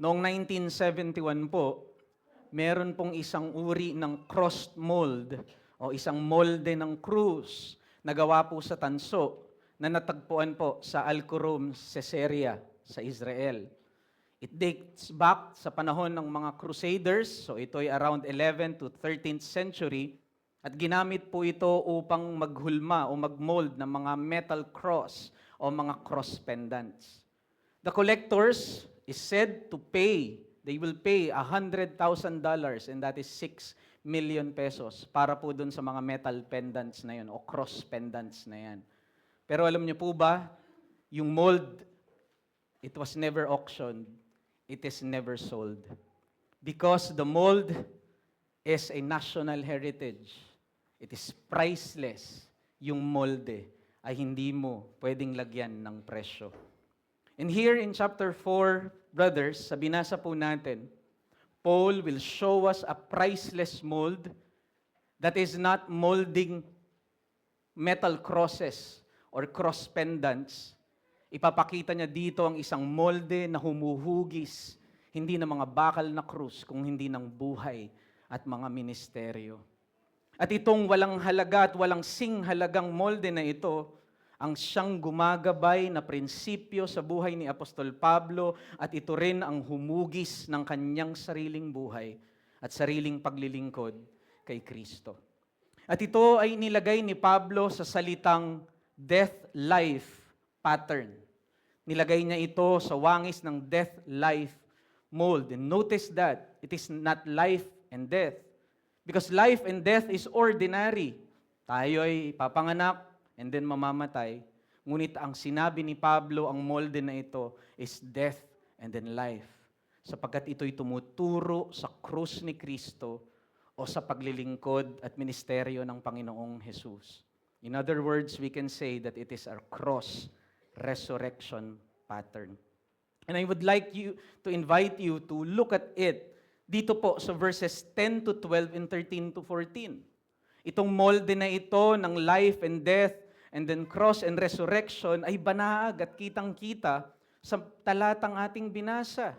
Noong 1971 po, meron pong isang uri ng crossed mold o isang molde ng krus na gawa po sa tanso na natagpuan po sa Al-Qurum, Caesarea, sa Israel. It dates back sa panahon ng mga Crusaders, so ito ay around 11th to 13th century, at ginamit po ito upang maghulma o magmold ng mga metal cross o mga cross pendants. The collectors is said to pay, they will pay $100,000 and that is 6 million pesos para po dun sa mga metal pendants na yun o cross pendants na yan. Pero alam niyo po ba, yung mold, it was never auctioned, it is never sold. Because the mold is a national heritage. It is priceless. Yung molde ay hindi mo pwedeng lagyan ng presyo. And here in chapter 4, brothers, sa binasa po natin, Paul will show us a priceless mold that is not molding metal crosses or cross pendants. Ipapakita niya dito ang isang molde na humuhugis, hindi ng mga bakal na krus, kung hindi ng buhay at mga ministeryo. At itong walang halaga at walang singhalagang molde na ito, ang siyang gumagabay na prinsipyo sa buhay ni Apostol Pablo at ito rin ang humugis ng kanyang sariling buhay at sariling paglilingkod kay Kristo. At ito ay nilagay ni Pablo sa salitang death-life pattern. Nilagay niya ito sa wangis ng death-life mold. And notice that it is not life and death. Because life and death is ordinary. Tayo ay papanganak and then mamamatay. Ngunit ang sinabi ni Pablo, ang molde na ito is death and then life. Sapagkat ito'y tumuturo sa krus ni Kristo o sa paglilingkod at ministeryo ng Panginoong Jesus. In other words, we can say that it is our cross resurrection pattern. And I would like you to invite you to look at it dito po sa verses 10 to 12 and 13 to 14. Itong molde na ito ng life and death and then cross and resurrection ay banaag at kitang-kita sa talatang ating binasa.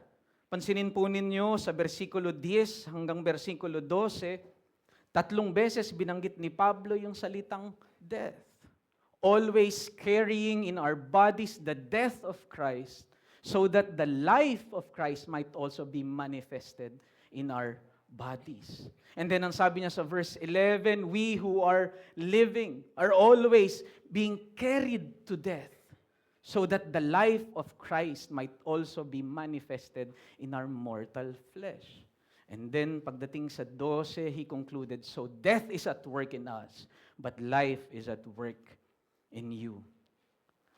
Pansinin po ninyo sa versikulo 10 hanggang versikulo 12, 3 beses binanggit ni Pablo yung salitang death. Always carrying in our bodies the death of Christ so that the life of Christ might also be manifested in our bodies. And then ang sabi niya sa verse 11, we who are living are always being carried to death so that the life of Christ might also be manifested in our mortal flesh. And then pagdating sa 12, he concluded, so death is at work in us, but life is at work in you.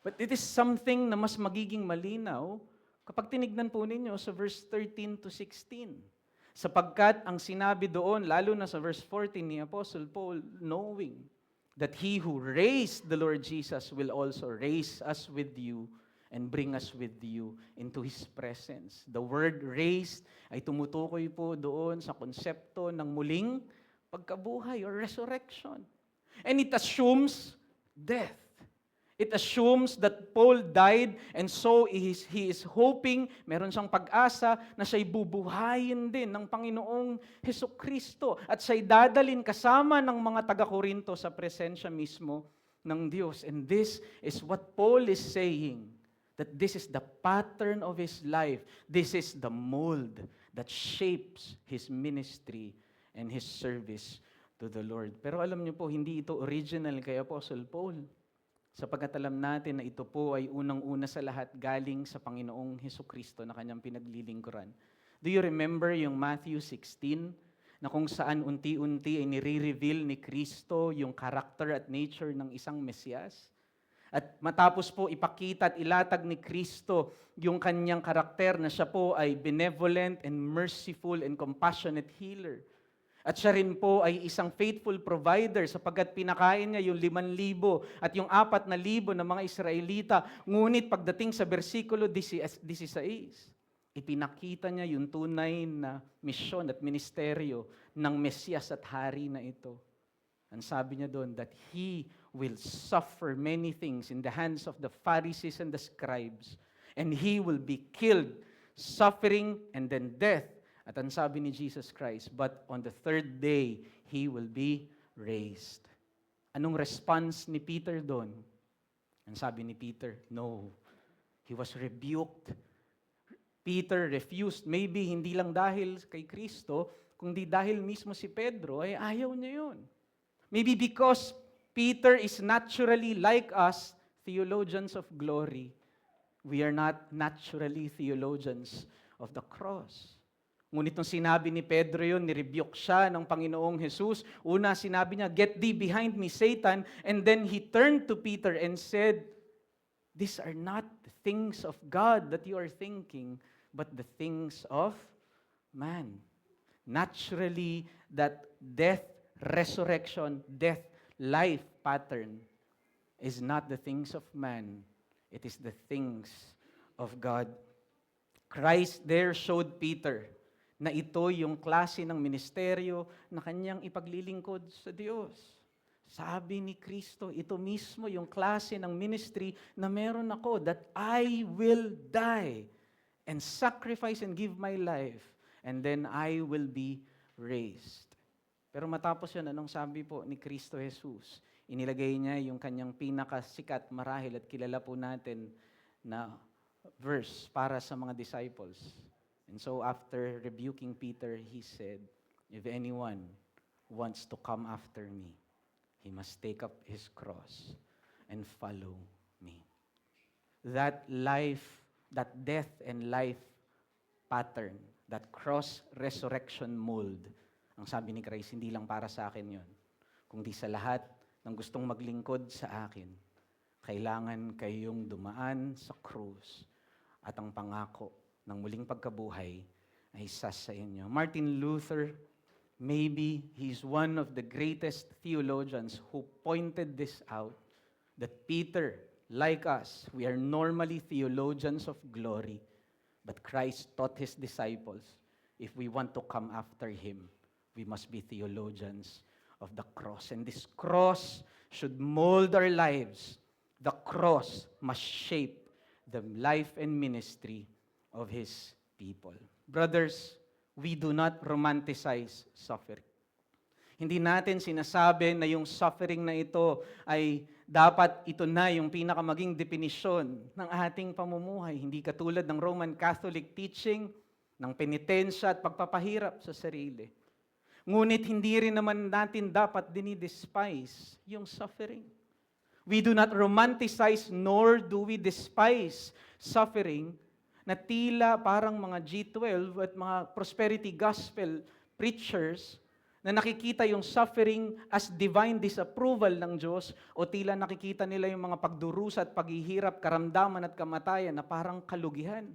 But it is something na mas magiging malinaw kapag tinignan po ninyo sa verse 13 to 16. Sapagkat ang sinabi doon, lalo na sa verse 14 ni Apostle Paul, knowing that He who raised the Lord Jesus will also raise us with you and bring us with you into His presence. The word raised ay tumutukoy po doon sa konsepto ng muling pagkabuhay or resurrection. And it assumes death. It assumes that Paul died and so he is hoping, meron siyang pag-asa na siya'y bubuhayin din ng Panginoong Hesukristo at siya'y dadalin kasama ng mga taga-Korinto sa presensya mismo ng Diyos. And this is what Paul is saying, that this is the pattern of his life. This is the mold that shapes his ministry and his service to the Lord. Pero alam niyo po, hindi ito original kay Apostle Paul. Sapagkat alam natin na ito po ay unang-una sa lahat galing sa Panginoong Hesukristo na kanyang pinaglilingkuran. Do you remember yung Matthew 16 na kung saan unti-unti ay nire-reveal ni Kristo yung character at nature ng isang Mesiyas? At matapos po ipakita at ilatag ni Kristo yung kanyang karakter na siya po ay benevolent and merciful and compassionate healer. At siya rin po ay isang faithful provider sapagkat pinakain niya yung 5,000 at yung 4,000 na mga Israelita. Ngunit pagdating sa versikulo 16, ipinakita niya yung tunay na misyon at ministeryo ng Mesiyas at Hari na ito. Ang sabi niya doon that He will suffer many things in the hands of the Pharisees and the scribes and He will be killed suffering, and then death. At ang sabi ni Jesus Christ, but on the third day, He will be raised. Anong response ni Peter doon? Ang sabi ni Peter, no. He was rebuked. Peter refused. Maybe hindi lang dahil kay Kristo, kundi dahil mismo si Pedro ay ayaw niya yun. Maybe because Peter is naturally like us, theologians of glory. We are not naturally theologians of the cross. Ngunit nung sinabi ni Pedro yun, nirebuke siya ng Panginoong Jesus. Una, sinabi niya, "Get thee behind me, Satan." And then he turned to Peter and said, "These are not the things of God that you are thinking, but the things of man." Naturally, that death, resurrection, death, life pattern is not the things of man. It is the things of God. Christ there showed Peter na ito yung klase ng ministeryo na kanyang ipaglilingkod sa Diyos. Sabi ni Kristo, ito mismo yung klase ng ministry na meron ako, that I will die and sacrifice and give my life, and then I will be raised. Pero matapos yun, anong sabi po ni Kristo Jesus? Inilagay niya yung kanyang pinakasikat, marahil at kilala po natin na verse para sa mga disciples. And so after rebuking Peter, he said, "If anyone wants to come after me, he must take up his cross and follow me." That life, that death and life pattern, that cross-resurrection mold, ang sabi ni Christ, hindi lang para sa akin yon, kundi sa lahat ng gustong maglingkod sa akin, kailangan kayong dumaan sa krus at ang pangako ng muling pagkabuhay ay isa sa inyo. Martin Luther, maybe he's one of the greatest theologians who pointed this out, that Peter, like us, we are normally theologians of glory, but Christ taught His disciples, if we want to come after Him, we must be theologians of the cross. And this cross should mold our lives. The cross must shape the life and ministry of His people. Brothers, we do not romanticize suffering. Hindi natin sinasabi na yung suffering na ito ay dapat ito na yung pinakamaging definisyon ng ating pamumuhay. Hindi katulad ng Roman Catholic teaching ng penitensya at pagpapahirap sa sarili. Ngunit hindi rin naman natin dapat dinidespise yung suffering. We do not romanticize nor do we despise suffering na tila parang mga G12 at mga prosperity gospel preachers na nakikita yung suffering as divine disapproval ng Diyos, o tila nakikita nila yung mga pagdurusa at paghihirap, karamdaman at kamatayan na parang kalugihan.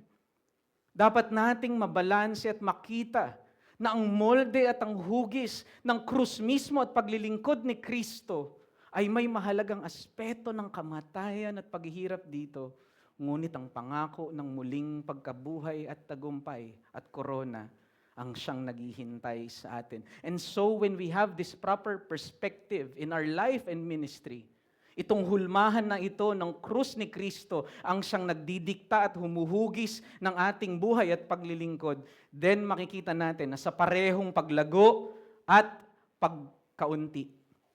Dapat nating mabalanse at makita na ang molde at ang hugis ng krus mismo at paglilingkod ni Kristo ay may mahalagang aspeto ng kamatayan at paghihirap dito. Ngunit ang pangako ng muling pagkabuhay at tagumpay at korona ang siyang naghihintay sa atin. And so when we have this proper perspective in our life and ministry, itong hulmahan na ito ng krus ni Kristo ang siyang nagdidikta at humuhugis ng ating buhay at paglilingkod, then makikita natin na sa parehong paglago at pagkaunti,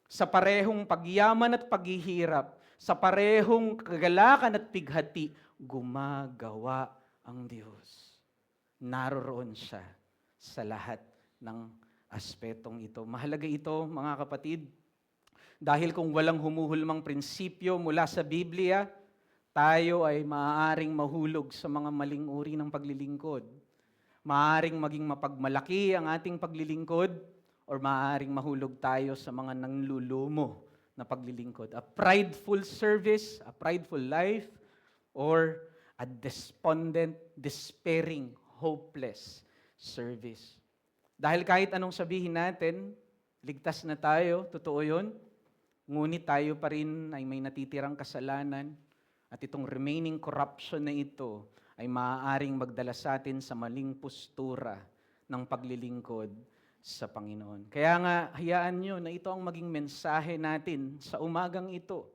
sa parehong pagyaman at paghihirap, sa parehong kagalakan at pighati, gumagawa ang Diyos. Naroroon siya sa lahat ng aspetong ito. Mahalaga ito, mga kapatid, dahil kung walang humuhulmang prinsipyo mula sa Biblia, tayo ay maaaring mahulog sa mga maling uri ng paglilingkod. Maaaring maging mapagmalaki ang ating paglilingkod, or maaaring mahulog tayo sa mga nanglulumo na paglilingkod. A prideful service, a prideful life, or a despondent, despairing, hopeless service. Dahil kahit anong sabihin natin, ligtas na tayo, totoo yun, ngunit tayo pa rin ay may natitirang kasalanan, at itong remaining corruption na ito ay maaaring magdala sa atin sa maling postura ng paglilingkod sa Panginoon. Kaya nga, hayaan nyo na ito ang maging mensahe natin sa umagang ito.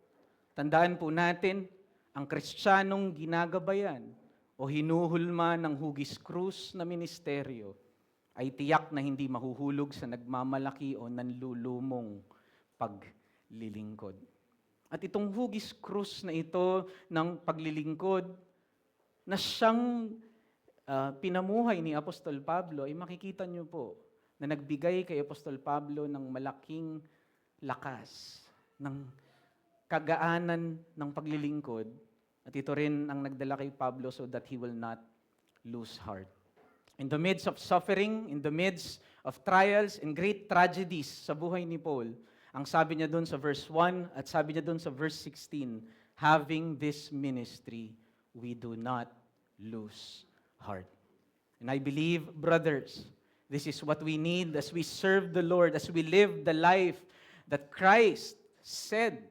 Tandaan po natin, ang Kristiyanong ginagabayan o o hinuhulma ng hugis krus na ministeryo ay tiyak na hindi mahuhulog sa nagmamalaki o nanlulumong paglilingkod. At itong hugis krus na ito ng paglilingkod na siyang pinamuhay ni Apostol Pablo, ay makikita niyo po na nagbigay kay Apostol Pablo ng malaking lakas, ng kagaanan ng paglilingkod. At ito rin ang nagdala kay Pablo so that he will not lose heart. In the midst of suffering, in the midst of trials and great tragedies sa buhay ni Paul, ang sabi niya doon sa verse 1 at sabi niya doon sa verse 16, having this ministry, we do not lose heart. And I believe, brothers, this is what we need as we serve the Lord, as we live the life that Christ said,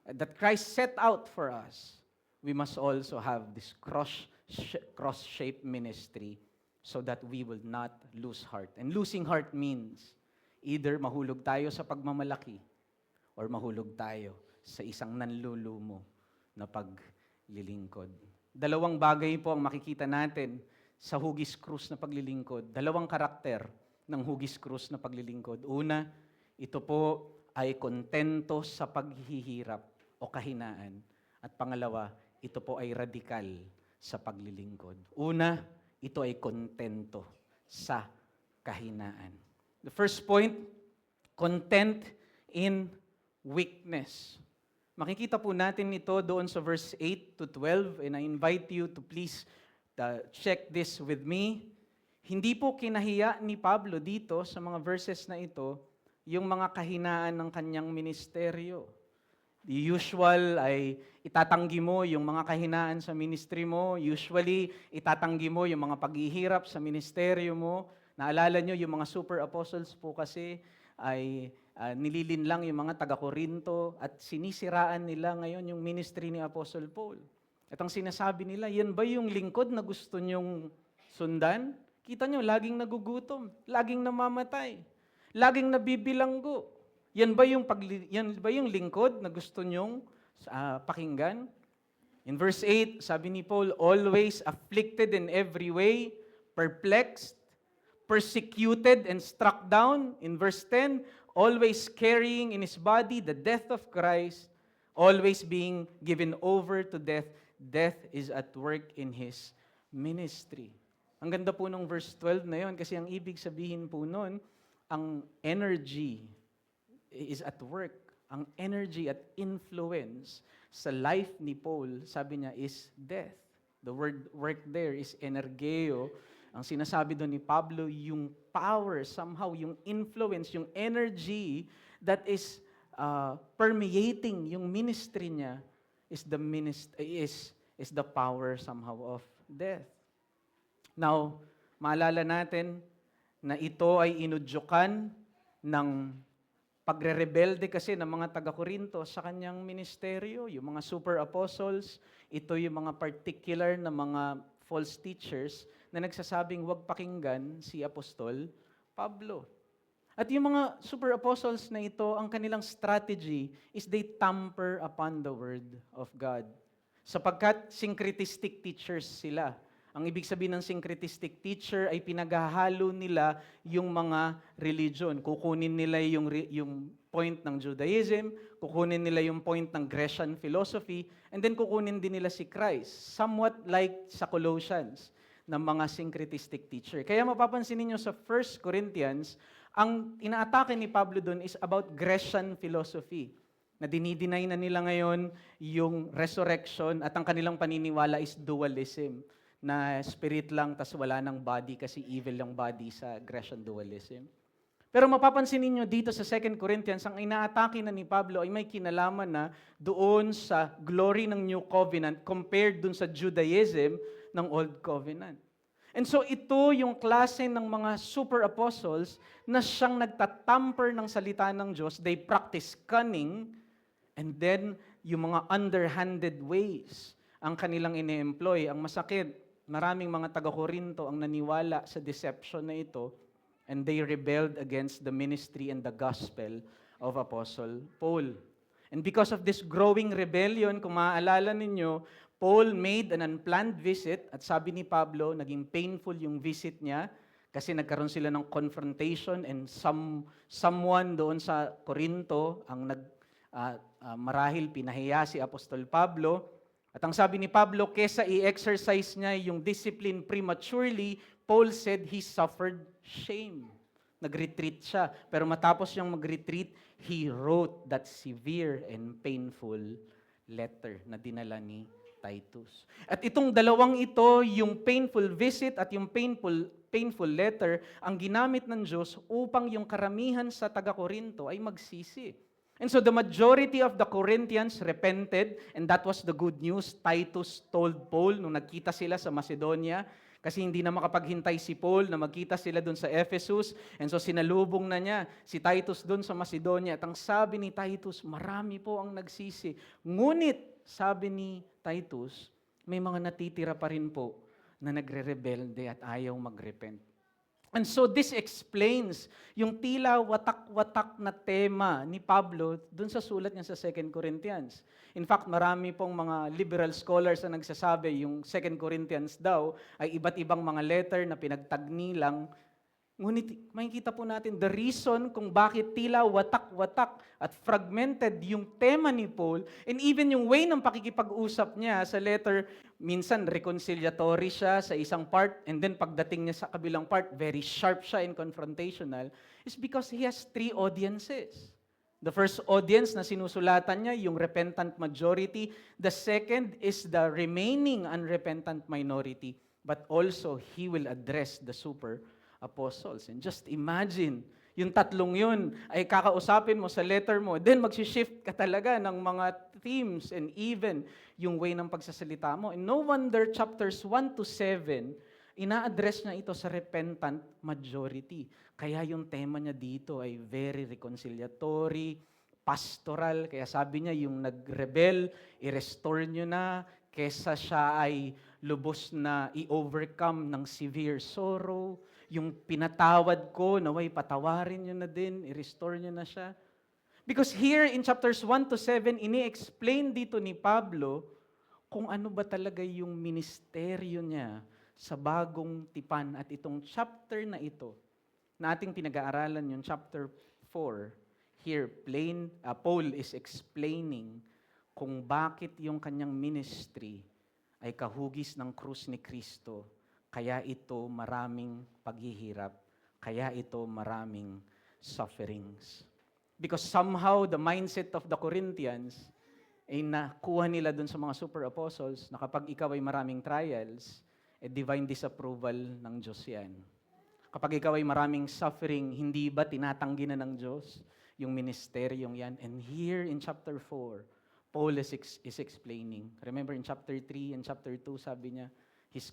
that Christ set out for us. We must also have this cross-shaped ministry so that we will not lose heart. And losing heart means either mahulog tayo sa pagmamalaki or mahulog tayo sa isang nanlulumo na paglilingkod. Dalawang bagay po ang makikita natin sa hugis krus na paglilingkod. Dalawang karakter ng hugis krus na paglilingkod. Una, ito po ay kontento sa paghihirap o kahinaan. At pangalawa, ito po ay radikal sa paglilingkod. Una, ito ay kontento sa kahinaan. The first point, content in weakness. Makikita po natin ito doon sa verse 8 to 12, and I invite you to please check this with me. Hindi po kinahiya ni Pablo dito sa mga verses na ito yung mga kahinaan ng kanyang ministeryo. The usual ay itatanggi mo yung mga kahinaan sa ministry mo. Usually, itatanggi mo yung mga paghihirap sa ministeryo mo. Naalala nyo, yung mga super apostles po kasi ay nililin lang yung mga taga-Korinto at sinisiraan nila ngayon yung ministry ni Apostle Paul. At ang sinasabi nila, yan ba yung lingkod na gusto nyong sundan? Kita nyo, laging nagugutom, laging namamatay, laging nabibilanggo. Yan ba yung lingkod na gusto nyong pakinggan? In verse 8, sabi ni Paul, always afflicted in every way, perplexed, persecuted and struck down. In verse 10, always carrying in his body the death of Christ, always being given over to death. Death is at work in his ministry. Ang ganda po ng verse 12 na yun kasi ang ibig sabihin po nun, ang energy is at work. Ang energy at influence sa life ni Paul, sabi niya, is death. The word work there is energeo. Ang sinasabi doon ni Pablo, yung power, somehow, yung influence, yung energy that is permeating yung ministry niya is the power somehow of death. Now, maalala natin na ito ay inudyukan ng pagre-rebelde kasi ng mga taga-Korinto sa kanyang ministeryo, yung mga super apostles, ito yung mga particular na mga false teachers na nagsasabing huwag pakinggan si Apostol Pablo. At yung mga super apostles na ito, ang kanilang strategy is they tamper upon the word of God. Sapagkat syncretistic teachers sila. Ang ibig sabihin ng syncretistic teacher ay pinaghahalo nila yung mga religion. Kukunin nila yung point ng Judaism, kukunin nila yung point ng Grecian philosophy, and then kukunin din nila si Christ. Somewhat like sa Colossians ng mga syncretistic teacher. Kaya mapapansin niyo sa 1 Corinthians, ang inaatake ni Pablo doon is about Grecian philosophy, na dinideny na nila ngayon yung resurrection at ang kanilang paniniwala is dualism, na spirit lang tas wala ng body kasi evil yung body sa Grecian dualism. Pero mapapansin niyo dito sa 2 Corinthians, ang inaatake na ni Pablo ay may kinalaman na doon sa glory ng New Covenant compared doon sa Judaism ng Old Covenant. And so ito yung klase ng mga super apostles na siyang nagtatamper ng salita ng Diyos. They practice cunning, and then yung mga underhanded ways ang kanilang ine-employ. Ang masakit, maraming mga taga-Korinto ang naniwala sa deception na ito, and they rebelled against the ministry and the gospel of Apostle Paul. And because of this growing rebellion, kung maaalala ninyo, Paul made an unplanned visit at sabi ni Pablo, naging painful yung visit niya kasi nagkaroon sila ng confrontation and someone doon sa Corinto ang marahil pinahiya si Apostol Pablo. At ang sabi ni Pablo, kesa i-exercise niya yung discipline prematurely, Paul said he suffered shame. Nag-retreat siya. Pero matapos siyang mag-retreat, he wrote that severe and painful letter na dinala ni Titus. At itong dalawang ito, yung painful visit at yung painful letter, ang ginamit ng Diyos upang yung karamihan sa taga-Korinto ay magsisi. And so the majority of the Corinthians repented, and that was the good news. Titus told Paul nung nagkita sila sa Macedonia, kasi hindi na makapaghintay si Paul na magkita sila doon sa Ephesus, and so sinalubong na niya si Titus doon sa Macedonia. At ang sabi ni Titus, marami po ang nagsisi. Ngunit, sabi ni Titus, may mga natitira pa rin po na nagre-rebelde at ayaw mag-repent. And so this explains yung tila watak-watak na tema ni Pablo dun sa sulat niya sa 2 Corinthians. In fact, marami pong mga liberal scholars na nagsasabi yung 2 Corinthians daw ay iba't ibang mga letter na pinagtagni lang. Ngunit makikita po natin the reason kung bakit tila watak-watak at fragmented yung tema ni Paul and even yung way ng pakikipag-usap niya sa letter, minsan reconciliatory siya sa isang part and then pagdating niya sa kabilang part, very sharp siya and confrontational, is because he has three audiences. The first audience na sinusulatan niya, yung repentant majority. The second is the remaining unrepentant minority. But also, he will address the super apostles. And just imagine, yung tatlong yun ay kakausapin mo sa letter mo, then magsishift ka talaga ng mga themes and even yung way ng pagsasalita mo. And no wonder chapters 1 to 7, ina-address na ito sa repentant majority. Kaya yung tema niya dito ay very reconciliatory, pastoral. Kaya sabi niya, yung nag-rebel, i-restore nyo na, kesa siya ay lubos na i-overcome ng severe sorrow. Yung pinatawad ko, naway patawarin nyo na din, i-restore nyo na siya. Because here in chapters 1 to 7, ini-explain dito ni Pablo kung ano ba talaga yung ministeryo niya sa bagong tipan. At itong chapter na ito, na ating pinag-aaralan yung chapter 4, here, Paul is explaining kung bakit yung kanyang ministry ay kahugis ng krus ni Kristo. Kaya ito maraming paghihirap, kaya ito maraming sufferings. Because somehow the mindset of the Corinthians ay nakuha nila dun sa mga super apostles na kapag ikaw ay maraming trials, divine disapproval ng Diyos yan. Kapag ikaw ay maraming suffering, hindi ba tinatanggi na ng Diyos yung ministeryong yan? And here in chapter 4, Paul is explaining. Remember in chapter 3 and chapter 2, sabi niya, his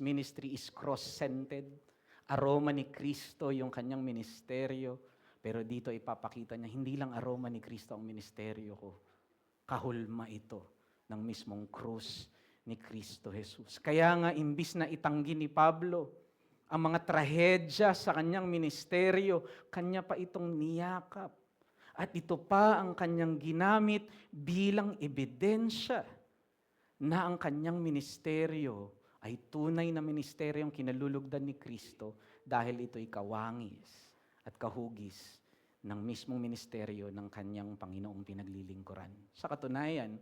ministry is cross-centered. Aroma ni Kristo yung kanyang ministeryo. Pero dito ipapakita niya, hindi lang aroma ni Kristo ang ministeryo ko. Kahulma ito ng mismong krus ni Kristo Jesus. Kaya nga, imbis na itanggi ni Pablo ang mga trahedya sa kanyang ministeryo, kanya pa itong niyakap. At ito pa ang kanyang ginamit bilang ebidensya na ang kanyang ministeryo ay tunay na ministeryong kinalulugdan ni Kristo dahil ito'y kawangis at kahugis ng mismong ministeryo ng kanyang Panginoong pinaglilingkuran. Sa katunayan,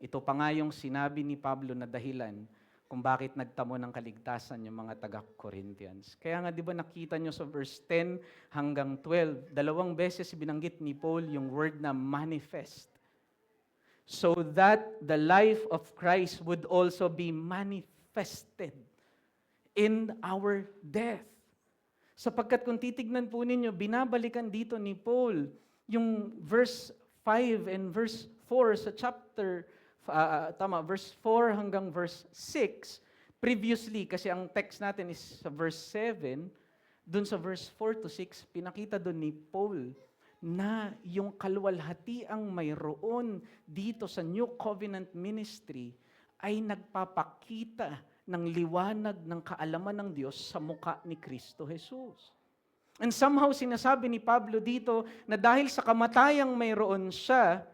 ito pa nga yung sinabi ni Pablo na dahilan kung bakit nagtamo ng kaligtasan yung mga taga-Corinthians. Kaya nga di ba nakita nyo sa verse 10 hanggang 12, 2 beses binanggit ni Paul yung word na manifest. So that the life of Christ would also be manifested in our death. Sapagkat kung titignan po ninyo, binabalikan dito ni Paul yung verse 5 and verse 4 sa chapter, verse 4 hanggang verse 6. Previously, kasi ang text natin is sa verse 7, dun sa verse 4 to 6, pinakita dun ni Paul na yung kaluwalhatiang mayroon dito sa New Covenant Ministry ay nagpapakita ng liwanag ng kaalaman ng Diyos sa mukha ni Kristo Jesus. And somehow sinasabi ni Pablo dito na dahil sa kamatayang mayroon siya,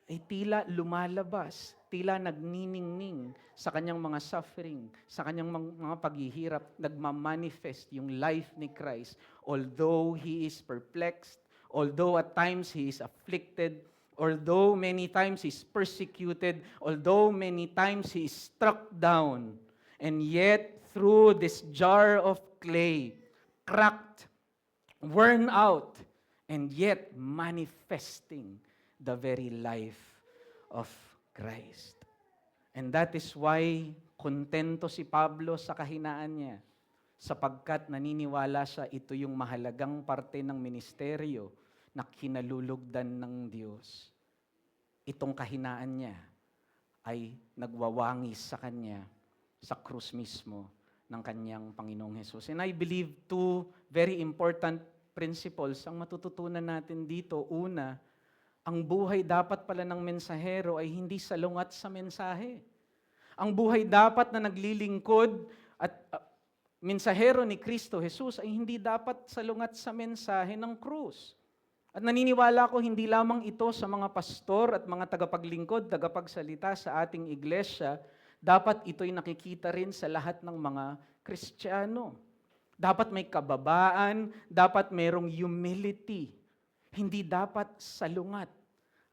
ay tila lumalabas, tila nagniningning sa kanyang mga suffering, sa kanyang mga paghihirap, nagmamanifest yung life ni Christ. Although He is perplexed, although at times He is afflicted, although many times He is persecuted, although many times He is struck down, and yet through this jar of clay, cracked, worn out, and yet manifesting the very life of Christ. And that is why kontento si Pablo sa kahinaan niya, sapagkat naniniwala siya ito yung mahalagang parte ng ministeryo na kinalulugdan ng Diyos. Itong kahinaan niya ay nagwawangis sa kanya sa krus mismo ng kanyang Panginoong Hesus. And I believe two very important principles ang matututunan natin dito. Una, ang buhay dapat pala ng mensahero ay hindi salungat sa mensahe. Ang buhay dapat na naglilingkod at mensahero ni Kristo Jesus ay hindi dapat salungat sa mensahe ng krus. At naniniwala ko hindi lamang ito sa mga pastor at mga tagapaglingkod, tagapagsalita sa ating iglesia, dapat ito'y nakikita rin sa lahat ng mga Kristiyano. Dapat may kababaan, dapat mayroong humility. Hindi dapat salungat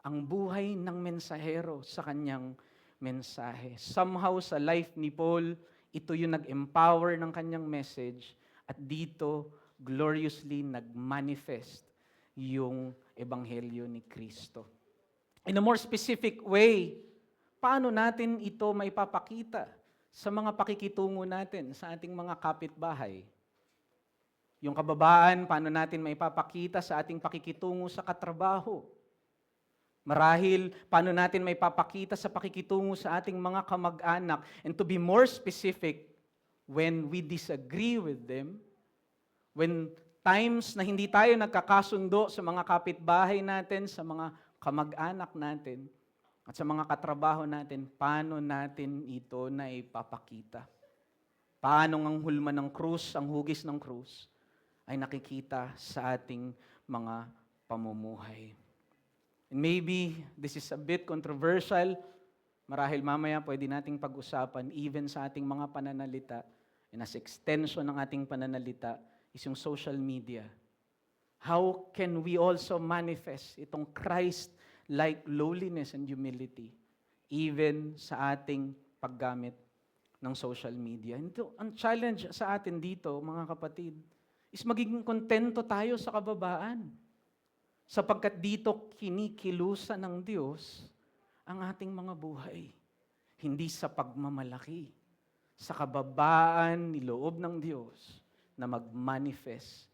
ang buhay ng mensahero sa kanyang mensahe. Somehow sa life ni Paul, ito yung nag-empower ng kanyang message at dito gloriously nag-manifest yung ebanghelyo ni Kristo. In a more specific way, paano natin ito maipapakita sa mga pakikitungo natin sa ating mga kapitbahay? Yung kababaan, paano natin maipapakita sa ating pakikitungo sa katrabaho? Marahil, paano natin maipapakita sa pakikitungo sa ating mga kamag-anak? And to be more specific, when we disagree with them, when times na hindi tayo nagkakasundo sa mga kapitbahay natin, sa mga kamag-anak natin, at sa mga katrabaho natin, paano natin ito na ipapakita? Paano ang hulma ng krus, ang hugis ng krus, ay nakikita sa ating mga pamumuhay. And maybe this is a bit controversial. Marahil mamaya pwede nating pag-usapan even sa ating mga pananalita. And as extension ng ating pananalita is yung social media. How can we also manifest itong Christ-like lowliness and humility even sa ating paggamit ng social media? And ito, ang challenge sa atin dito, mga kapatid, is magiging kontento tayo sa kababaan. Sapagkat dito kinikilusan ng Diyos ang ating mga buhay. Hindi sa pagmamalaki, sa kababaan ni loob ng Diyos na mag-manifest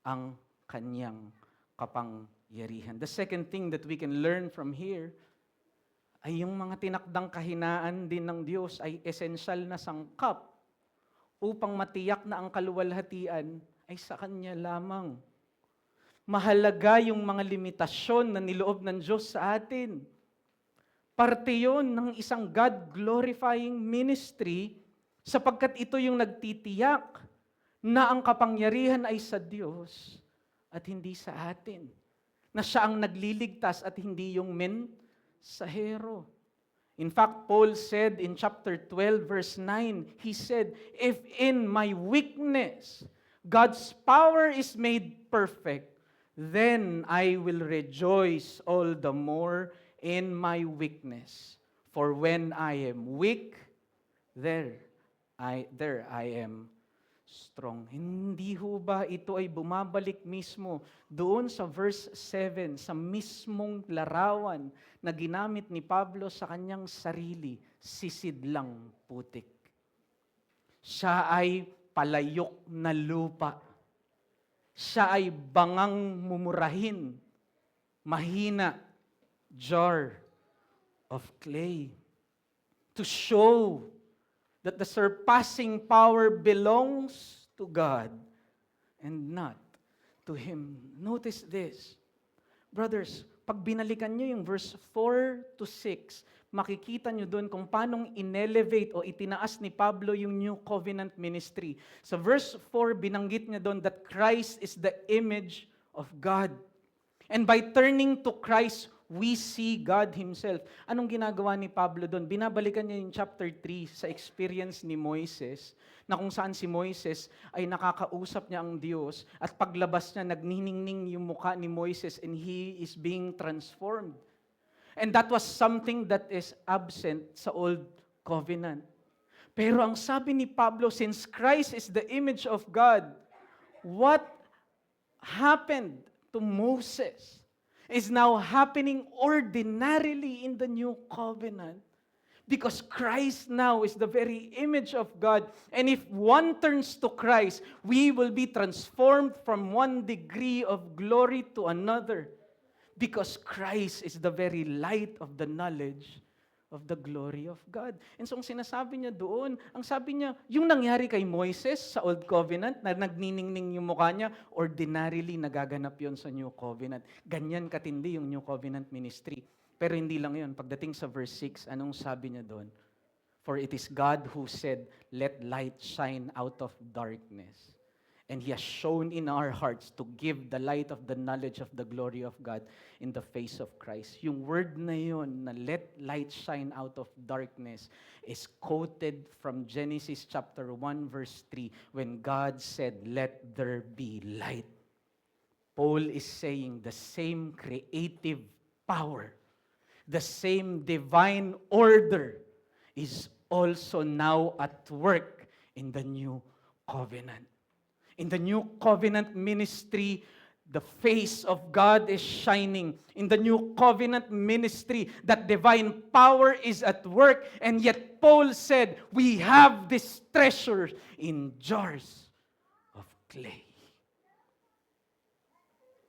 ang kanyang kapangyarihan. The second thing that we can learn from here ay yung mga tinakdang kahinaan din ng Diyos ay esensyal na sangkap upang matiyak na ang kaluwalhatian ay sa Kanya lamang. Mahalaga yung mga limitasyon na niloob ng Diyos sa atin. Parte yun ng isang God-glorifying ministry sapagkat ito yung nagtitiyak na ang kapangyarihan ay sa Diyos at hindi sa atin. Na siya ang nagliligtas at hindi yung mensahero. In fact, Paul said in chapter 12, verse 9, he said, "If in my weakness God's power is made perfect, then I will rejoice all the more in my weakness. For when I am weak, there I am strong." Hindi ho ba ito ay bumabalik mismo doon sa verse 7, sa mismong larawan na ginamit ni Pablo sa kanyang sarili, sisidlang putik. Siya ay palayok na lupa. Siya ay bangang mumurahin, mahina, jar of clay. To show that the surpassing power belongs to God and not to Him. Notice this. Brothers, pag binalikan nyo yung verse 4 to 6, makikita nyo doon kung paanong inelevate o itinaas ni Pablo yung New Covenant ministry. Sa verse 4, binanggit niya doon that Christ is the image of God. And by turning to Christ, we see God Himself. Anong ginagawa ni Pablo doon? Binabalikan niya yung chapter 3 sa experience ni Moises, na kung saan si Moises ay nakakausap niya ang Diyos at paglabas niya, nagniningning yung mukha ni Moises and he is being transformed. And that was something that is absent sa Old Covenant. Pero ang sabi ni Pablo, since Christ is the image of God, what happened to Moses is now happening ordinarily in the new covenant. Because Christ now is the very image of God. And if one turns to Christ, we will be transformed from one degree of glory to another. Because Christ is the very light of the knowledge of the glory of God. And so ang sinasabi niya doon, ang sabi niya, yung nangyari kay Moises sa Old Covenant, na nagniningning yung mukha niya, ordinarily nagaganap yon sa New Covenant. Ganyan katindi yung New Covenant ministry. Pero hindi lang yun. Pagdating sa verse 6, anong sabi niya doon? For it is God who said, let light shine out of darkness. And He has shown in our hearts to give the light of the knowledge of the glory of God in the face of Christ. Yung word na yun, na let light shine out of darkness, is quoted from Genesis chapter 1 verse 3, when God said, let there be light. Paul is saying the same creative power, the same divine order is also now at work in the new covenant. In the new covenant ministry, the face of God is shining. In the new covenant ministry, that divine power is at work. And yet Paul said, we have this treasure in jars of clay.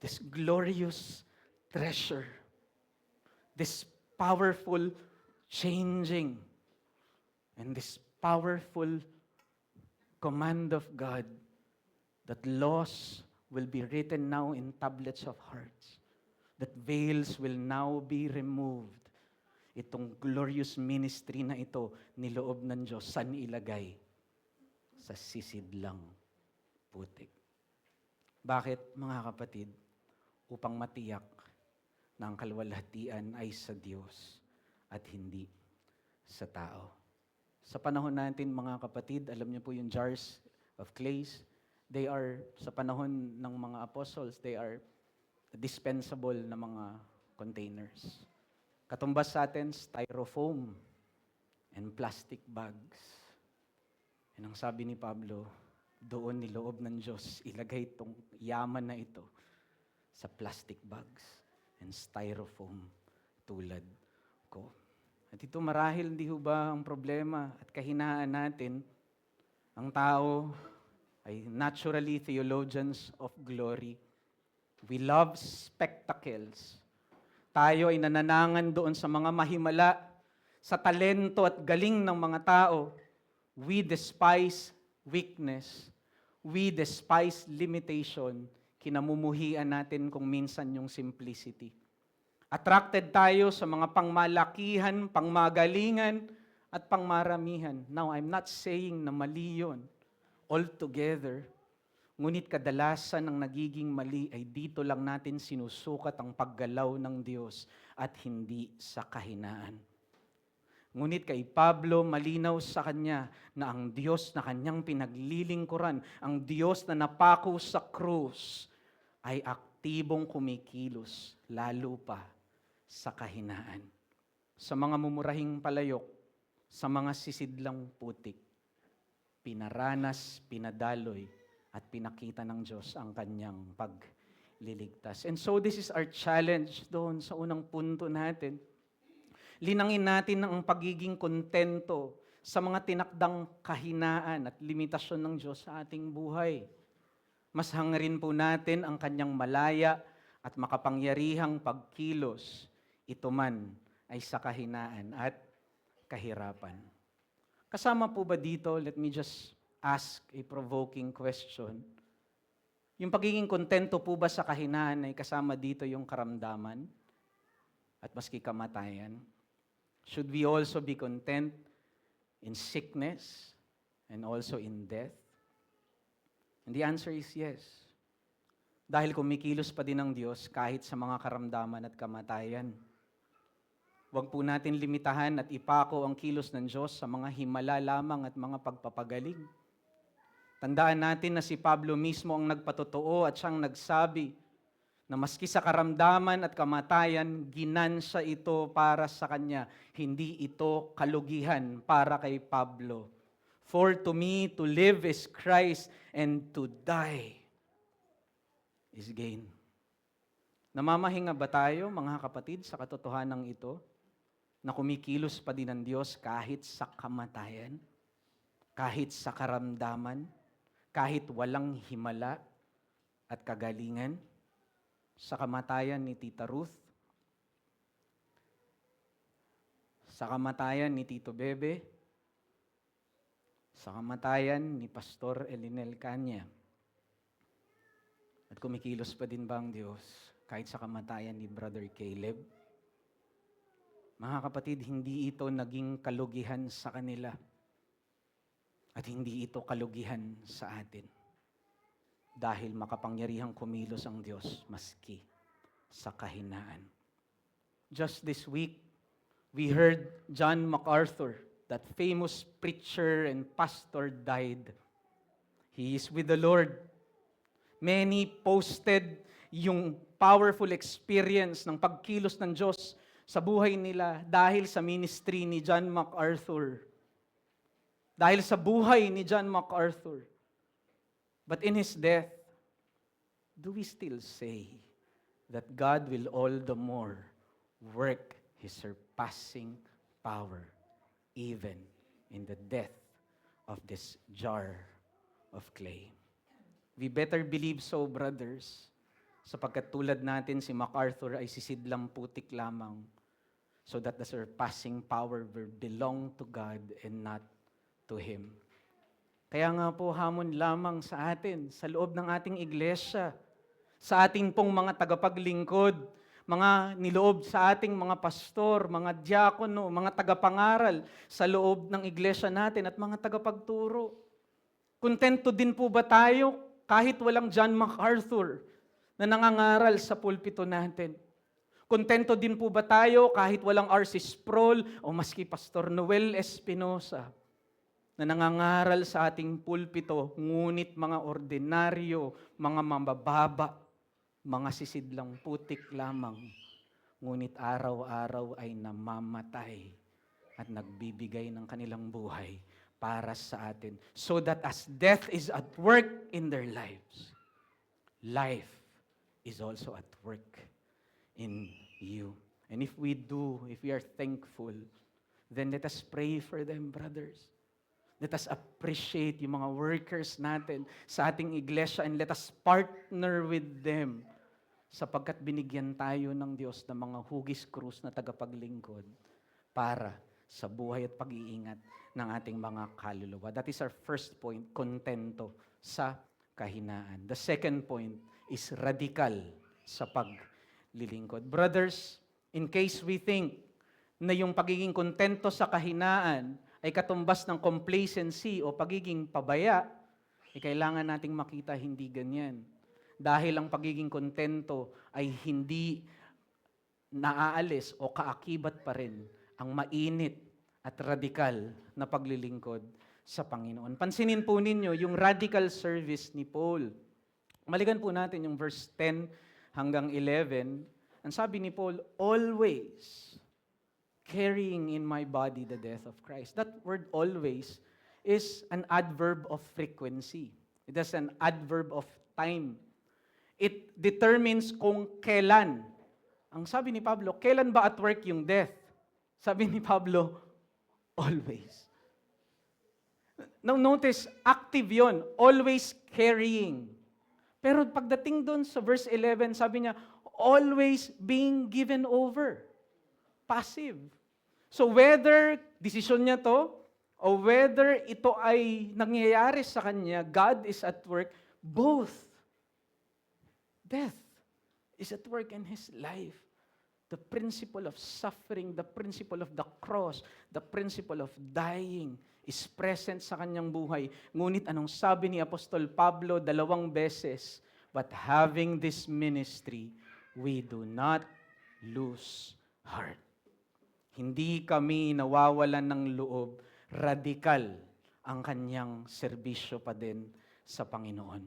This glorious treasure. This powerful changing. And this powerful command of God that laws will be written now in tablets of hearts, that veils will now be removed. Itong glorious ministry na ito, niloob ng Diyos, saan ilagay? Sa sisidlang putik. Bakit, mga kapatid? Upang matiyak na ang kalwalhatian ay sa Diyos at hindi sa tao. Sa panahon natin, mga kapatid, alam niyo po yung jars of clays, they are, sa panahon ng mga apostles, they are dispensable na mga containers. Katumbas sa atin, styrofoam and plastic bags. And ang sabi ni Pablo, doon niloob ng Diyos, ilagay itong yaman na ito sa plastic bags and styrofoam tulad ko. At ito marahil hindi ho ba ang problema at kahinaan natin, ang tao ay naturally theologians of glory. We love spectacles. Tayo ay nananangan doon sa mga mahimala, sa talento at galing ng mga tao. We despise weakness. We despise limitation. Kinamumuhian natin kung minsan yung simplicity. Attracted tayo sa mga pangmalakihan, pangmagalingan, at pangmaramihan. Now, I'm not saying na mali yun altogether. Ngunit kadalasan ang nagiging mali ay dito lang natin sinusukat ang paggalaw ng Diyos at hindi sa kahinaan. Ngunit kay Pablo, malinaw sa kanya na ang Diyos na kanyang pinaglilingkuran, ang Diyos na napako sa krus, ay aktibong kumikilos, lalo pa sa kahinaan. Sa mga mumurahing palayok, sa mga sisidlang putik, pinaranas, pinadaloy, at pinakita ng Diyos ang kanyang pagliligtas. And so this is our challenge doon sa unang punto natin. Linangin natin ang pagiging kontento sa mga tinakdang kahinaan at limitasyon ng Diyos sa ating buhay. Mas hangarin po natin ang kanyang malaya at makapangyarihang pagkilos, ito man ay sa kahinaan at kahirapan. Kasama po ba dito, let me just ask a provoking question. Yung pagiging kontento po ba sa kahinaan ay kasama dito yung karamdaman at maski kamatayan? Should we also be content in sickness and also in death? And the answer is yes. Dahil kumikilos pa din ang Diyos kahit sa mga karamdaman at kamatayan. Huwag po natin limitahan at ipako ang kilos ng Diyos sa mga himala lamang at mga pagpapagaling. Tandaan natin na si Pablo mismo ang nagpatotoo at siyang nagsabi na maski sa karamdaman at kamatayan, ginansya ito para sa kanya. Hindi ito kalugihan para kay Pablo. For to me, to live is Christ and to die is gain. Namamahinga ba tayo, mga kapatid, sa katotohanan ito? Na kumikilos pa din ang Diyos kahit sa kamatayan, kahit sa karamdaman, kahit walang himala at kagalingan. Sa kamatayan ni Tita Ruth, sa kamatayan ni Tito Bebe, sa kamatayan ni Pastor Elinel Caña. At kumikilos pa din ba ang Diyos kahit sa kamatayan ni Brother Caleb? Mga kapatid, hindi ito naging kalugihan sa kanila. At hindi ito kalugihan sa atin. Dahil makapangyarihang kumilos ang Diyos maski sa kahinaan. Just this week, we heard John MacArthur, that famous preacher and pastor, died. He is with the Lord. Many posted yung powerful experience ng pagkilos ng Diyos sa buhay nila dahil sa ministry ni John MacArthur. Dahil sa buhay ni John MacArthur. But in his death, do we still say that God will all the more work His surpassing power even in the death of this jar of clay? We better believe so, brothers, sapagkat tulad natin si MacArthur ay sisidlang putik lamang, so that the surpassing power will belong to God and not to Him. Kaya nga po hamon lamang sa atin, sa loob ng ating iglesia, sa ating pong mga tagapaglingkod, mga niloob sa ating mga pastor, mga diakono, mga tagapangaral sa loob ng iglesia natin at mga tagapagturo. Kontento din po ba tayo kahit walang John MacArthur na nangangaral sa pulpito natin? Kontento din po ba tayo kahit walang R.C. Sproul o maski Pastor Noel Espinosa na nangangaral sa ating pulpito, ngunit mga ordinaryo, mga mambababa, mga sisidlang putik lamang, ngunit araw-araw ay namamatay at nagbibigay ng kanilang buhay para sa atin. So that as death is at work in their lives, life is also at work in you. And if we are thankful, then let us pray for them, brothers. Let us appreciate yung mga workers natin sa ating iglesia and let us partner with them sapagkat binigyan tayo ng Diyos ng mga hugis krus na tagapaglingkod para sa buhay at pag-iingat ng ating mga kaluluwa. That is our first point, kontento sa kahinaan. The second point is radikal sa paglilingkod. Brothers, in case we think na yung pagiging kontento sa kahinaan ay katumbas ng complacency o pagiging pabaya, kailangan nating makita hindi ganyan. Dahil ang pagiging kontento ay hindi naaalis o kaakibat pa rin ang mainit at radikal na paglilingkod sa Panginoon. Pansinin po ninyo yung radical service ni Paul. Maligan po natin yung verse 10 hanggang 11. Ang sabi ni Paul, always carrying in my body the death of Christ. That word always is an adverb of frequency. It is an adverb of time. It determines kung kailan. Ang sabi ni Pablo, kailan ba at work yung death? Sabi ni Pablo, always. Now notice, active yon, always carrying. Pero pagdating doon sa verse 11, sabi niya, always being given over. Passive. So whether desisyon niya to, o whether ito ay nangyayari sa kanya, God is at work, both. Death is at work in His life. The principle of suffering, the principle of the cross, the principle of dying is present sa kanyang buhay. Ngunit anong sabi ni Apostol Pablo 2 beses? But having this ministry, we do not lose heart. Hindi kami nawawalan ng loob, radikal ang kanyang serbisyo pa din sa Panginoon.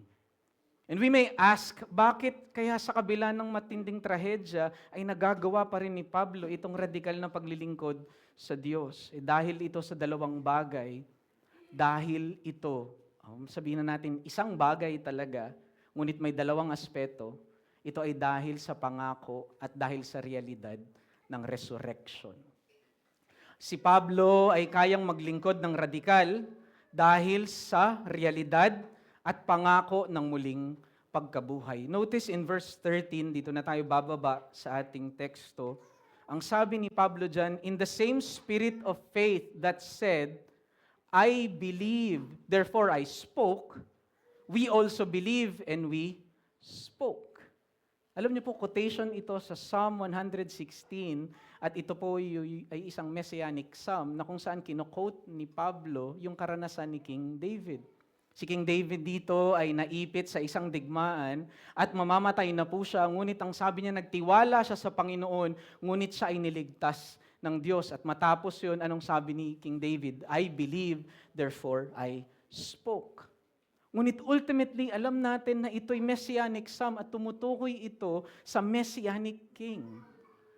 And we may ask, bakit kaya sa kabila ng matinding trahedya ay nagagawa pa rin ni Pablo itong radikal na paglilingkod sa Diyos? Dahil ito sa dalawang bagay, dahil ito, sabihin na natin, isang bagay talaga, ngunit may dalawang aspeto, ito ay dahil sa pangako at dahil sa realidad ng resurrection. Si Pablo ay kayang maglingkod ng radikal dahil sa realidad at pangako ng muling pagkabuhay. Notice in verse 13, dito na tayo bababa sa ating teksto, ang sabi ni Pablo dyan, in the same spirit of faith that said, I believe, therefore I spoke, we also believe and we spoke. Alam niyo po, quotation ito sa Psalm 116 at ito po ay isang messianic psalm na kung saan kino-quote ni Pablo yung karanasan ni King David. Si King David dito ay naipit sa isang digmaan at mamamatay na po siya, ngunit ang sabi niya, nagtiwala siya sa Panginoon, ngunit siya ay niligtas ng Diyos. At matapos yun, anong sabi ni King David? I believe, therefore I spoke. Ngunit ultimately, alam natin na ito'y messianic psalm at tumutukoy ito sa messianic king.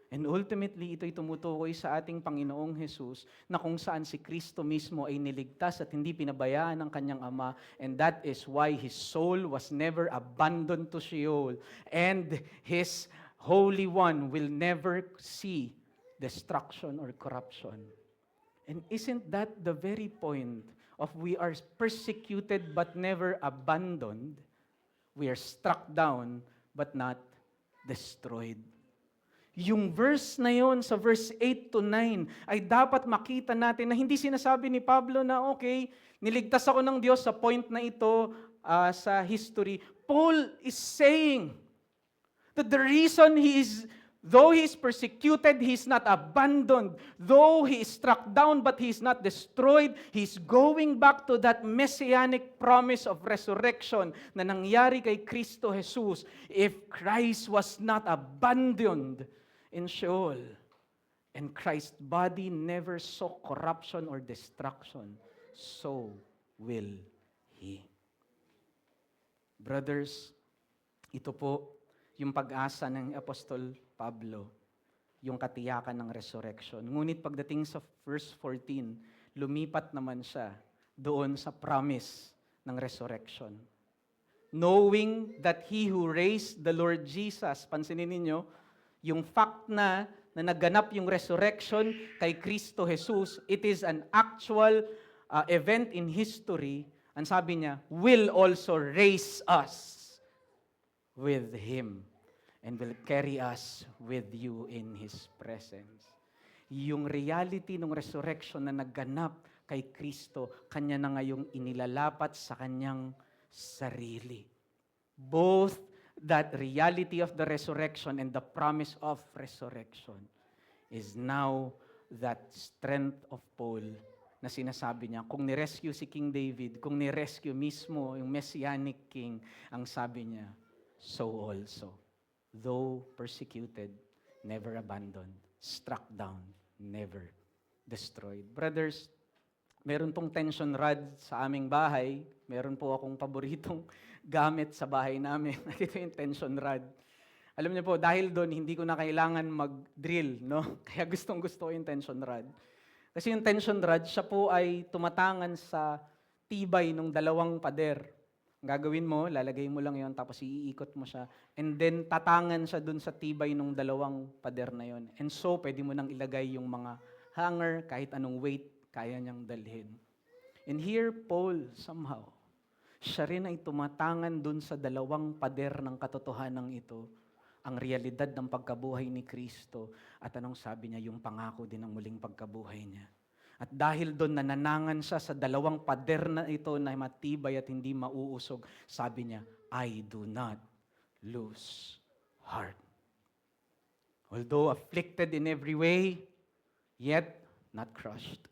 And ultimately, ito'y tumutukoy sa ating Panginoong Jesus na kung saan si Kristo mismo ay niligtas at hindi pinabayaan ng kanyang Ama. And that is why His soul was never abandoned to Sheol. And His Holy One will never see destruction or corruption. And isn't that the very point of we are persecuted but never abandoned? We are struck down but not destroyed. Yung verse na yon sa verse 8 to 9 ay dapat makita natin na hindi sinasabi ni Pablo na okay, niligtas ako ng Diyos sa point na ito sa history. Paul is saying that the reason though he is persecuted, he is not abandoned. Though he is struck down, but he is not destroyed. He is going back to that messianic promise of resurrection na nangyari kay Kristo Jesus. If Christ was not abandoned in Sheol, and Christ's body never saw corruption or destruction, so will He. Brothers, ito po yung pag-asa ng Apostol Pablo, yung katiyakan ng resurrection. Ngunit pagdating sa verse 14, lumipat naman siya doon sa promise ng resurrection. Knowing that He who raised the Lord Jesus, pansinin ninyo, yung fact na naganap yung resurrection kay Kristo Jesus, it is an actual event in history. Ang sabi niya, will also raise us with Him and will carry us with you in His presence. Yung reality ng resurrection na naganap kay Kristo, Kanya na ngayong inilalapat sa Kanyang sarili. Both that reality of the resurrection and the promise of resurrection is now that strength of Paul na sinasabi niya, kung ni-rescue si King David, kung ni-rescue mismo yung Messianic King, ang sabi niya, so also, though persecuted, never abandoned, struck down, never destroyed. Brothers, meron pong tension rod sa aming bahay. Meron po akong paboritong gamit sa bahay namin. Ito yung tension rod. Alam niyo po, dahil doon, hindi ko na kailangan mag-drill, no? Kaya gustong-gusto ko yung tension rod. Kasi yung tension rod, siya po ay tumatangan sa tibay ng dalawang pader. Ang gagawin mo, lalagay mo lang yon tapos iikot mo siya. And then, tatangan siya dun sa tibay ng dalawang pader na yon. And so, pwede mo nang ilagay yung mga hanger, kahit anong weight, kaya niyang dalhin. And here, Paul, somehow, siya rin ay tumatangan dun sa dalawang pader ng katotohanan ito, ang realidad ng pagkabuhay ni Kristo, at anong sabi niya, yung pangako din ng muling pagkabuhay niya. At dahil doon nananangan siya sa dalawang pader na ito na matibay at hindi mauusog, sabi niya, I do not lose heart. Although afflicted in every way, yet not crushed.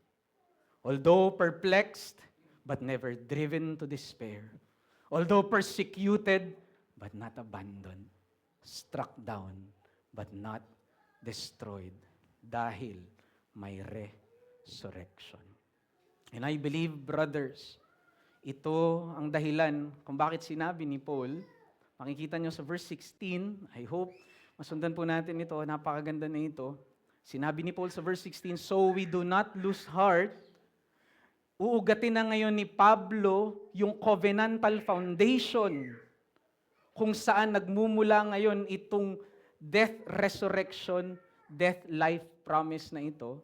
Although perplexed, but never driven to despair. Although persecuted, but not abandoned. Struck down, but not destroyed. Dahil may resurrection. And I believe, brothers, ito ang dahilan kung bakit sinabi ni Paul, makikita nyo sa verse 16, I hope masundan po natin ito, napakaganda na ito. Sinabi ni Paul sa verse 16, so we do not lose heart. Uugatin na ngayon ni Pablo yung covenantal foundation kung saan nagmumula ngayon itong death, resurrection, death, life promise na ito.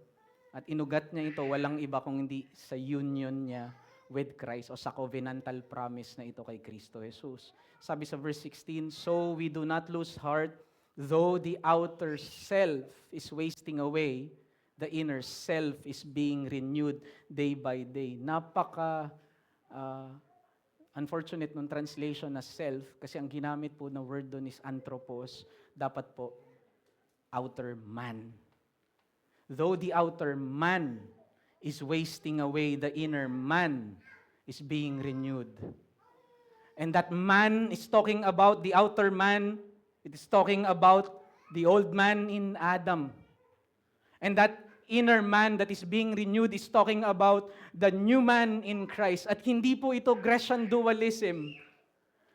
At inugat niya ito, walang iba kung hindi sa union niya with Christ o sa covenantal promise na ito kay Kristo Jesus. Sabi sa verse 16, so we do not lose heart, though the outer self is wasting away, the inner self is being renewed day by day. Napaka unfortunate nung translation na self, kasi ang ginamit po na word doon is anthropos, dapat po outer man. Though the outer man is wasting away, the inner man is being renewed. And that man is talking about the outer man, it is talking about the old man in Adam. And that inner man that is being renewed is talking about the new man in Christ. At hindi po ito Grecian dualism,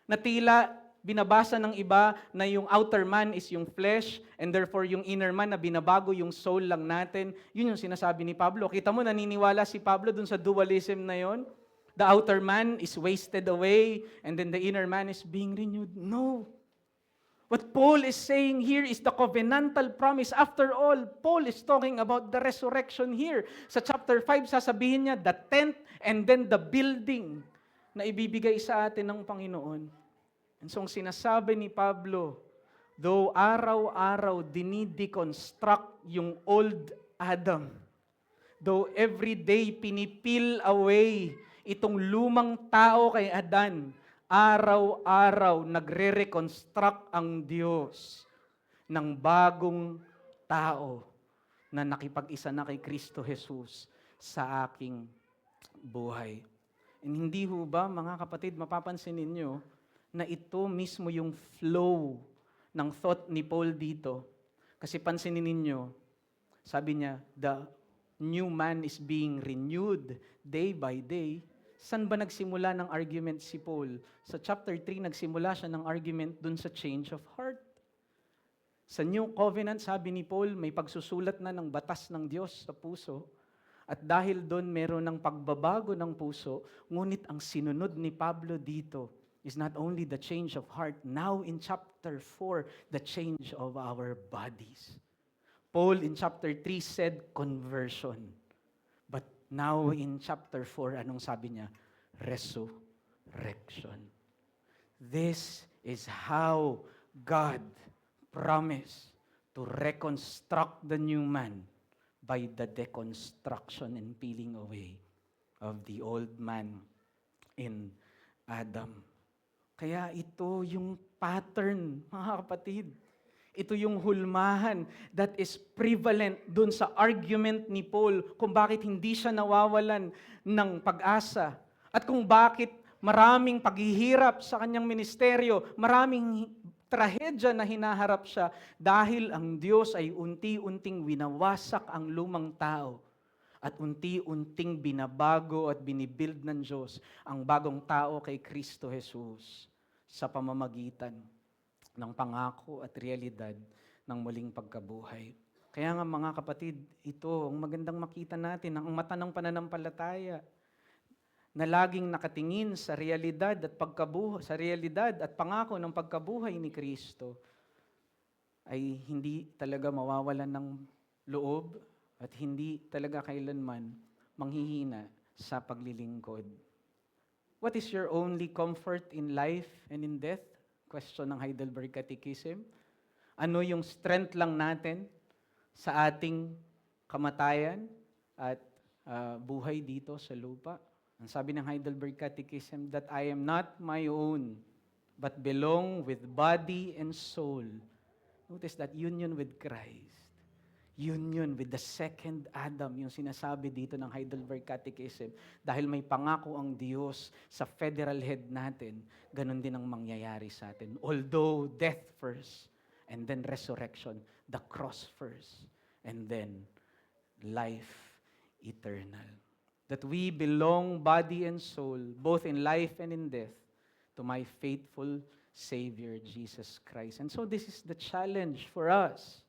na tila binabasa ng iba na yung outer man is yung flesh and therefore yung inner man na binabago yung soul lang natin. Yun yung sinasabi ni Pablo. Kita mo, naniniwala si Pablo dun sa dualism na yon. The outer man is wasted away and then the inner man is being renewed. No. What Paul is saying here is the covenantal promise. After all, Paul is talking about the resurrection here. Sa chapter 5, sasabihin niya, the tent and then the building na ibibigay sa atin ng Panginoon. And so, ang sinasabi ni Pablo, though araw-araw dinideconstruct yung old Adam, though every day pinipil away itong lumang tao kay Adan, araw-araw nagre-reconstruct ang Diyos ng bagong tao na nakipag-isa na kay Kristo Jesus sa aking buhay. And hindi ho ba, mga kapatid, mapapansin ninyo, na ito mismo yung flow ng thought ni Paul dito. Kasi pansinin ninyo, sabi niya, the new man is being renewed day by day. Saan ba nagsimula ng argument si Paul? Sa chapter 3, nagsimula siya ng argument dun sa change of heart. Sa New Covenant, sabi ni Paul, may pagsusulat na ng batas ng Diyos sa puso. At dahil doon, meron ng pagbabago ng puso, ngunit ang sinunod ni Pablo dito is not only the change of heart, now in chapter 4, the change of our bodies. Paul in chapter 3 said conversion. But now in chapter 4, anong sabi niya? Resurrection. This is how God promised to reconstruct the new man by the deconstruction and peeling away of the old man in Adam. Kaya ito yung pattern, mga kapatid. Ito yung hulmahan that is prevalent dun sa argument ni Paul kung bakit hindi siya nawawalan ng pag-asa at kung bakit maraming paghihirap sa kanyang ministeryo, maraming trahedya na hinaharap siya dahil ang Diyos ay unti-unting winawasak ang lumang tao at unti-unting binabago at binibuild ng Diyos ang bagong tao kay Kristo Jesus sa pamamagitan ng pangako at realidad ng muling pagkabuhay. Kaya nga mga kapatid, ito ang magandang makita natin, ang mata ng pananampalataya na laging nakatingin sa realidad at pagkabuhay, sa realidad at pangako ng pagkabuhay ni Kristo ay hindi talaga mawawalan ng loob at hindi talaga kailanman manghihina sa paglilingkod. What is your only comfort in life and in death? Question ng Heidelberg Catechism. Ano yung strength lang natin sa ating kamatayan at buhay dito sa lupa? Ang sabi ng Heidelberg Catechism, that I am not my own, but belong with body and soul. Notice that union with Christ. Union with the second Adam, yung sinasabi dito ng Heidelberg Catechism. Dahil may pangako ang Diyos sa federal head natin, ganun din ang mangyayari sa atin. Although death first, and then resurrection, the cross first, and then life eternal. That we belong body and soul, both in life and in death, to my faithful Savior, Jesus Christ. And so this is the challenge for us.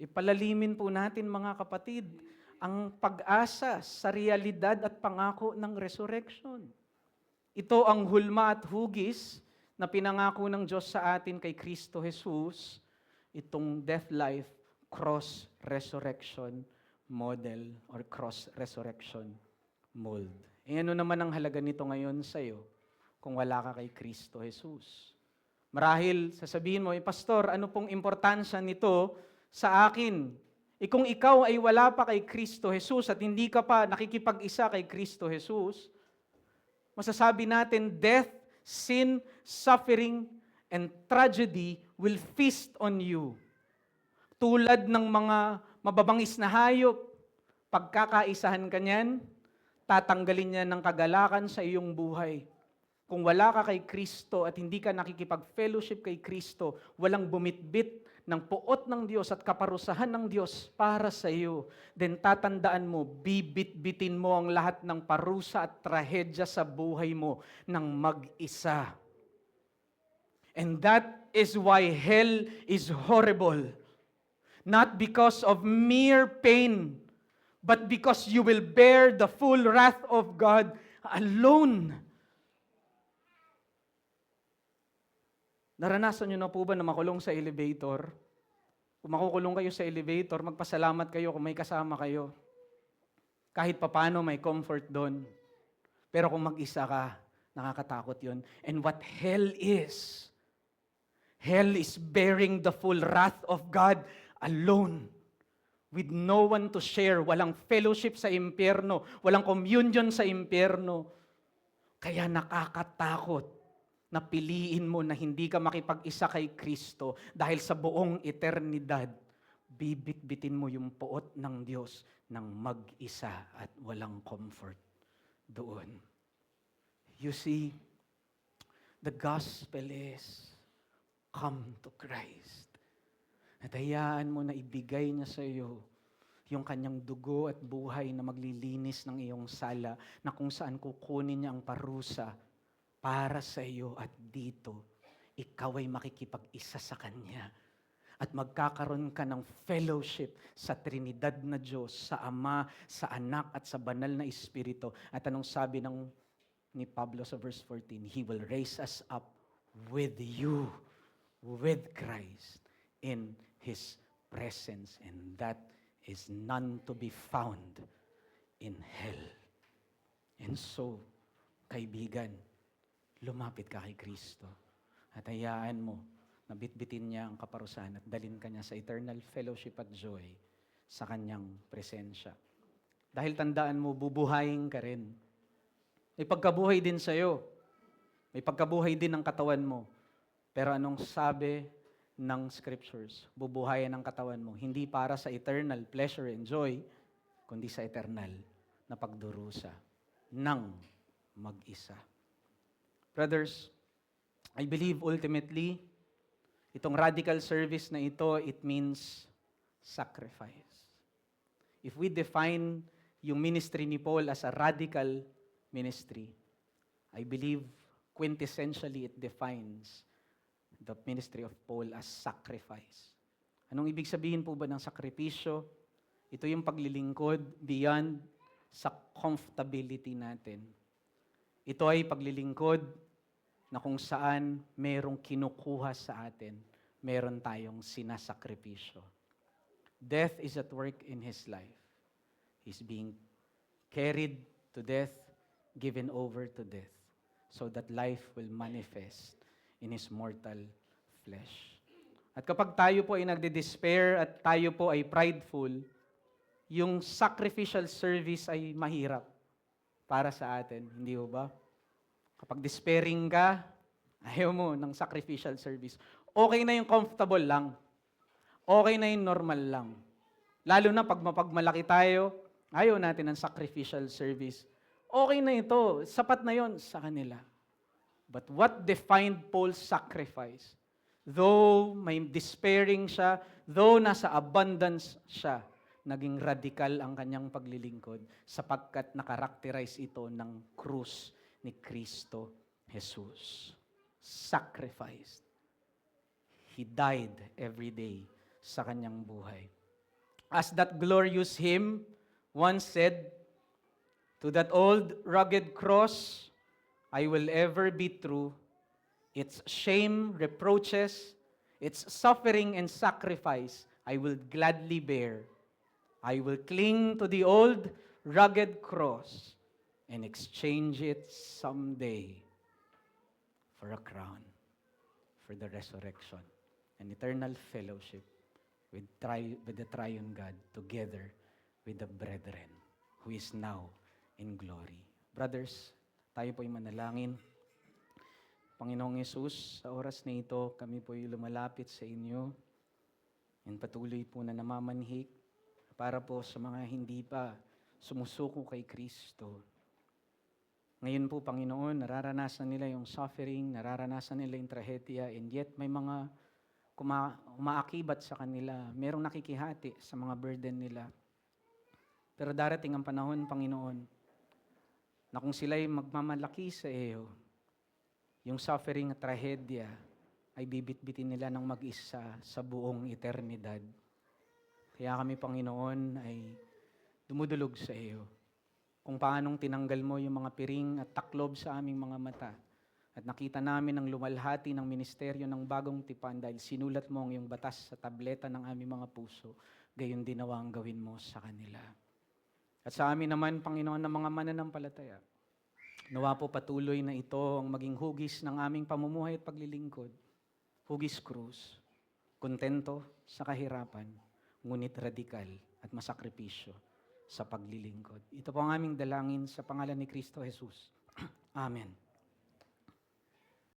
Ipalalimin po natin, mga kapatid, ang pag-asa sa realidad at pangako ng resurrection. Ito ang hulma at hugis na pinangako ng Diyos sa atin kay Kristo Jesus, itong death, life, cross, resurrection model or cross, resurrection mold. E ano naman ang halaga nito ngayon sa iyo kung wala ka kay Kristo Jesus? Marahil sasabihin mo, Pastor, ano pong importansya nito sa akin? Kung ikaw ay wala pa kay Kristo Jesus at hindi ka pa nakikipag-isa kay Kristo Jesus, masasabi natin, death, sin, suffering, and tragedy will feast on you. Tulad ng mga mababangis na hayop, pagkakaisahan ka niyan, tatanggalin niya ng kagalakan sa iyong buhay. Kung wala ka kay Kristo at hindi ka nakikipag-fellowship kay Kristo, walang bumitbit ng puot ng Diyos at kaparusahan ng Diyos para sa iyo, then tatandaan mo, bibit-bitin mo ang lahat ng parusa at trahedya sa buhay mo ng mag-isa. And that is why hell is horrible. Not because of mere pain, but because you will bear the full wrath of God alone. Naranasan nyo na po ba na makulong sa elevator? Kung makukulong kayo sa elevator, magpasalamat kayo kung may kasama kayo. Kahit papano may comfort doon. Pero kung mag-isa ka, nakakatakot yun. And what hell is bearing the full wrath of God alone. With no one to share. Walang fellowship sa impyerno. Walang communion sa impyerno. Kaya nakakatakot na piliin mo na hindi ka makipag-isa kay Kristo dahil sa buong eternidad, bibit-bitin mo yung puot ng Diyos ng mag-isa at walang comfort doon. You see, the gospel is, come to Christ. At hayaan mo na ibigay niya sa iyo yung kanyang dugo at buhay na maglilinis ng iyong sala, na kung saan kukunin niya ang parusa para sa iyo at dito, ikaw ay makikipag-isa sa Kanya at magkakaroon ka ng fellowship sa Trinidad na Diyos, sa Ama, sa Anak at sa Banal na Espiritu. At anong sabi ni Pablo sa verse 14? He will raise us up with you, with Christ, in His presence. And that is none to be found in hell. And so, kaibigan, lumapit ka kay Kristo at hayaan mo na bitbitin niya ang kaparusahan at dalhin ka niya sa eternal fellowship at joy sa kanyang presensya. Dahil tandaan mo, bubuhayin ka rin. May pagkabuhay din sa'yo. May pagkabuhay din ng katawan mo. Pero anong sabi ng scriptures? Bubuhayin ang katawan mo. Hindi para sa eternal pleasure and joy, kundi sa eternal na pagdurusa ng mag-isa. Brothers, I believe ultimately, itong radical service na ito, it means sacrifice. If we define yung ministry ni Paul as a radical ministry, I believe quintessentially it defines the ministry of Paul as sacrifice. Anong ibig sabihin po ba ng sakripisyo? Ito yung paglilingkod beyond sa comfortability natin. Ito ay paglilingkod na kung saan merong kinukuha sa atin, meron tayong sinasakripisyo. Death is at work in his life. He's being carried to death, given over to death, so that life will manifest in his mortal flesh. At kapag tayo po ay nagde-despair at tayo po ay prideful, yung sacrificial service ay mahirap para sa atin, hindi ho ba? Kapag despairing ka, ayaw mo ng sacrificial service. Okay na yung comfortable lang. Okay na yung normal lang. Lalo na pag mapagmalaki tayo, ayaw natin ng sacrificial service. Okay na ito. Sapat na yon sa kanila. But what defined Paul's sacrifice? Though may despairing siya, though nasa abundance siya, naging radikal ang kanyang paglilingkod sapagkat nakarakterize ito ng krus ni Kristo Jesus. Sacrificed. He died every day sa kanyang buhay. As that glorious hymn once said, "To that old rugged cross I will ever be true. Its shame, reproaches, its suffering and sacrifice I will gladly bear. I will cling to the old rugged cross and exchange it someday for a crown, for the resurrection, and eternal fellowship with the triune God together with the brethren who is now in glory." Brothers, tayo po'y manalangin. Panginoong Yesus, sa oras na ito, kami po'y lumalapit sa inyo and patuloy po na namamanhik para po sa mga hindi pa sumusuko kay Kristo. Ngayon po, Panginoon, nararanasan nila yung suffering, nararanasan nila yung trahedya, and yet may mga umaakibat sa kanila. Merong nakikihati sa mga burden nila. Pero darating ang panahon, Panginoon, na kung sila'y magmamalaki sa iyo, yung suffering at trahedya ay bibitbitin nila ng mag-isa sa buong eternidad. Kaya kami, Panginoon, ay dumudulog sa iyo kung paanong tinanggal mo yung mga piring at taklob sa aming mga mata. At nakita namin ang lumalhati ng ministeryo ng bagong tipan dahil sinulat mo ang iyong batas sa tableta ng aming mga puso. Gayon din nawa ang gawin mo sa kanila. At sa amin naman, Panginoon, ng mga mananampalataya, nawa po patuloy na ito ang maging hugis ng aming pamumuhay at paglilingkod. Hugis krus, kontento sa kahirapan, ngunit radikal at masakripisyo sa paglilingkod. Ito po ang aming dalangin sa pangalan ni Kristo Jesus. Amen.